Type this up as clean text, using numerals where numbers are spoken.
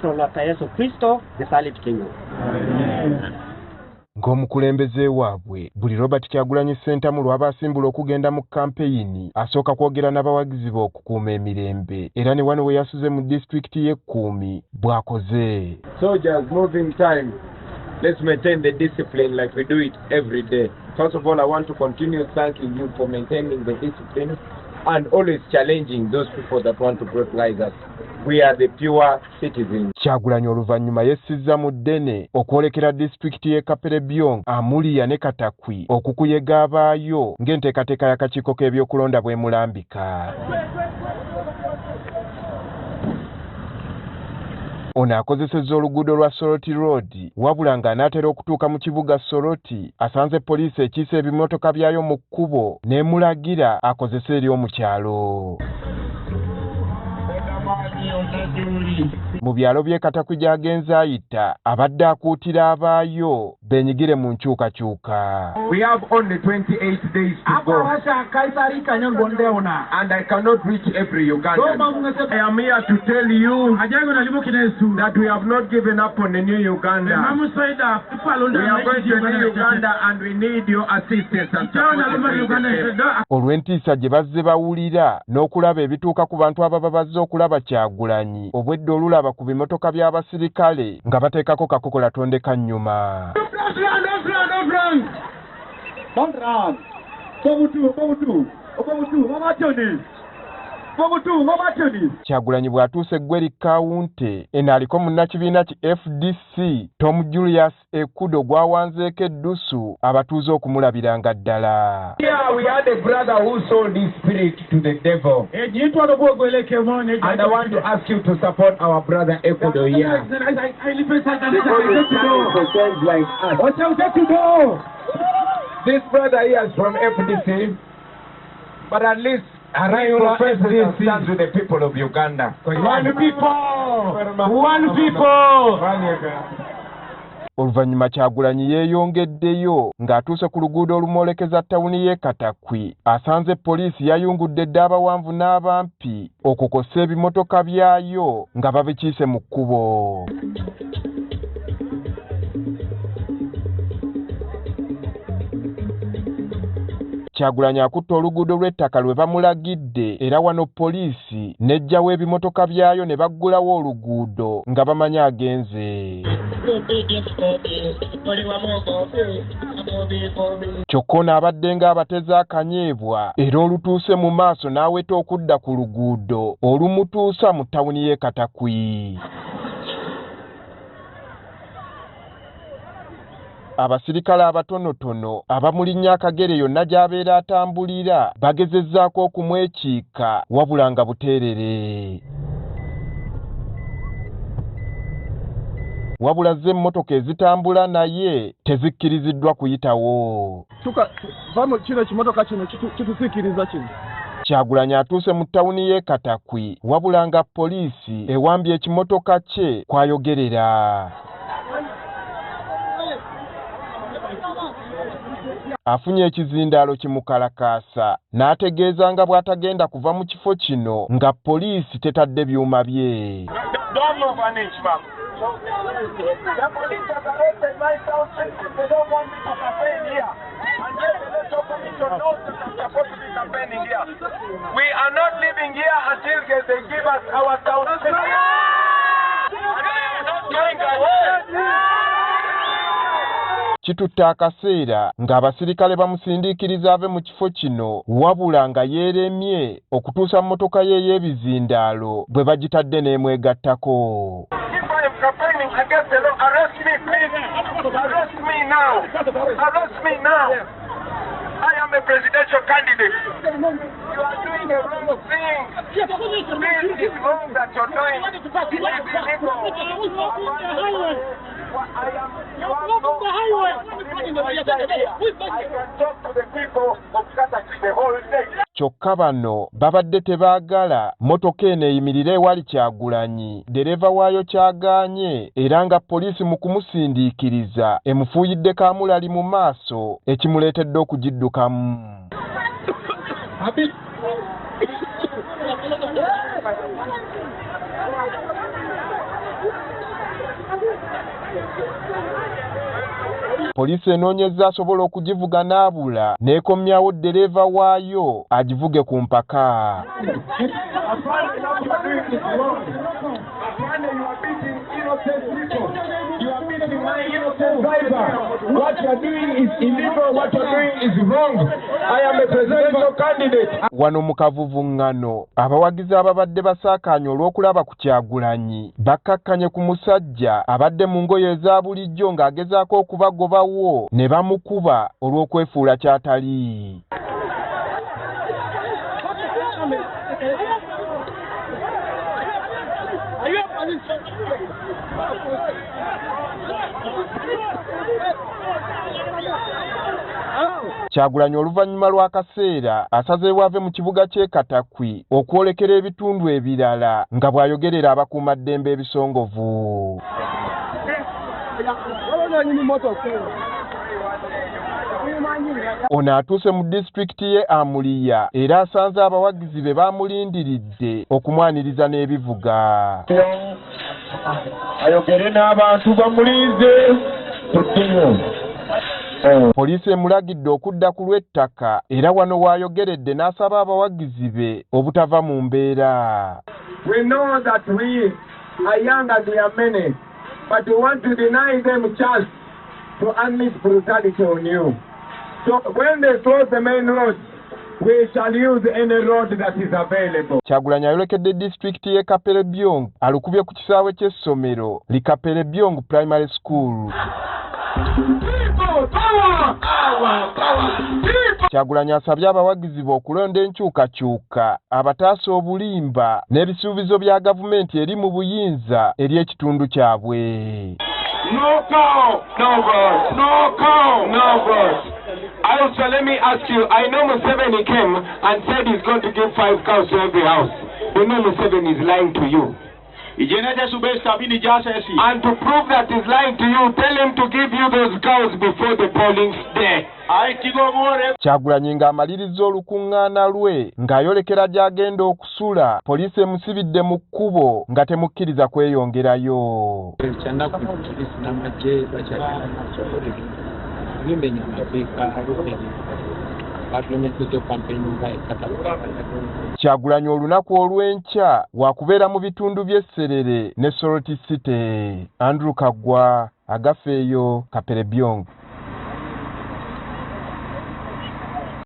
Lwaka Yesu Kristo Desali Tukingo. Ng'omukulembeze waabwe buli Robert Kyagulanyi Ssentamu lw'abasimbula okugenda mu kampeyini asooka kwogera n'abawagizi be okukuuma emirembe era ne wano we yasuze mu disitulikiti y'Ekkuumi bw'akoze. Soldiers, moving time. Let's maintain the discipline like we do it every day. First of all, I want to continue thanking you for maintaining the discipline and always challenging those people that want to brutalize us. We are the pure citizens. Kyagulanyi oluvannyuma yessizza mu ddene okwolekera disitulikiti y'e Kapere Byong, Amulia ne Katakwi okukuyega abaayo ng'enteekateeka y'akakiiko k'ebyokulonda bw'emulambika. Ono akozesezza oluguudo lwa Soroti Road wabula ng'anaatera okutuuka mu kibuga Soroti asanze poliisi ekiise ebimotoka byayo mu kkubo n'emulagira akozese eri omu kyalo. Mu byalo by'e Katakwi gy'agenze ayita abadde akuutira abaayo beenyigire mu nkyukakyuka. We have only 28 days to go. And I cannot reach every Ugandan. I am here to tell you that we have not given up on the new Uganda. We are going to new Uganda and we need your assistance and support. Olw'entiisa gye bazze bawulira n'okulaba ebituuka ku bantu ababa bazze okulaba Kyagulanyi obwedde olulaba ku bimotoka by'abasirikale nga bateekako kakokola tondeka nnyuma. Don't run. Kyagulanyi bw'atuuse eggwe Kawunte eno aliko munnakibiina ki FDC Tom Julius Ekudo gwawanzeeko eddusu abatuuze okumulabiranga ddala. Yeah, we had a brother who sold his spirit to the devil. And I want to ask you to support our brother Ekudo here. This brother here is from FDC, but at least professes stands with the people of Uganda. One people. Oluvannyuma Kyagulanyi yeeyongeddeyo ng'atuuse ku luguudo olumwolekeza ttawuni y'e Katakwi asanze poliisi yayungudde dde abawanvu n'abampi okukosa ebimotoka byayo nga babikiise mu kkubo. Kyagulanyi akutte oluguudo lw'ettaka lwe bamulagidde era wano poliisi n'eggyawo ebimotoka byayo ne baggulawo oluguudo nga bamanyi agenze. Kyokka ono abadde ng'abateze akanyeebwa era olutuuse mu maaso n'aweta okudda ku luguudo olumutuusa mu ttawuni y'e Katakwi. Abasirikale abatonotono abamulinnya akagere yonna gy'abeera atambulira bagezezzaako okumwekiika wabula nga buteerere. Wabula ze emmotoka ezitambula naye tezikkiriziddwa kuyitawo. Kino kimotoka kino kitusiikiriza kino. Kyagulanyi atuuse mu ttawuni y'e Katakwi wabula nga poliisi ewambye ekimotoka kye kwayogerera. Afunye ekizindaalo kimukalakaasa n'ategeeza nga bw'atagenda kuva mu kifo kino nga poliisi tetadde byuma bye. We are not living here until they give us our town. Kitutte akaseera ng'abasirikale bamusindiikiriza ave mu kifo kino wabula nga yeeremye okutuusa mmotoka ye ey'ebizindaalo bwe bagitadde n'emwegattako. I am a presidential candidate. You are doing a wrong thing. This is wrong that you're doing. Kyokka bano babadde tebaagala mmotoka eno eyimirire ewali Kyagulanyi. Dereeva waayo kyagaanye era nga poliisi mu kumusindiikiriza emufuuyiddeko amulali mu maaso ekimuleetedde okugiddukamu. Poliisi enoonyezza asobola okugivuga n'abula n'ekomyawo ddereeva waayo agivuge ku mpaka. What you are doing is illegal, what you are doing is wrong. I am a presidential candidate. Wano mu kavuvuŋŋano abawagizi ababadde basaakaanya olw'okulaba ku Kyagulanyi bakkakkanye ku musajja abadde mu ngoye eza bulijjo ng'agezaako okubagobawo ne bamukuba olw'okwefuula ky'atali. Kyagulanyi oluvannyuma lw'akaseera asazeewo ave mu kibuga ky'e Katakwi okwolekera ebitundu ebirala nga bw'ayogerera abakuumaddembe ebisongovu. Ono atuuse mu disitulikiti y'e Amuliya era asanze abawagizi be baamulindiridde okumwaniriza n'ebivuga. Ayogere n'abantu bamulinze tutino. Poliisi emulagidde okudda ku lw'ettaka era wano w'ayogeredde n'asaba abawagizi be obutava mu mbeera. We know that we are young and we are many, but we want to deny them a chance to unleash brutality on you. So when they close the main road, we shall use any road that is available. Kyagulanyi ayolekedde disitulikiti y'e Kapelebyong alukubye ku kisaawe ky'essomero li Kapelebyong Primary School. Kyagulanyi asabye abawagizi be okulonda enkyukakyuka abataasa obulimba n'ebisuubizo bya gavumenti eri mu buyinza eri ekitundu kyabwe. No cow, no vote. No cow, no vote. Also, let me ask you, I know Museveni came and said he's going to give 5 cows to every house. You know Museveni is lying to you. And to prove that he's lying to you, tell him to give you those cows before the polling day. Kyagulanyi ng'amaliriza olukuŋŋaana lwe ng'ayolekera gy'agenda okusula, poliisi emusibidde mu kkubo nga temukkiriza kweyongerayo. Kyagulanyi olunaku olw'enkya wakubeera mu bitundu by'e Serere ne Soroti City. Andrew Kaggwa, Agafeeyo, Kapelebyong.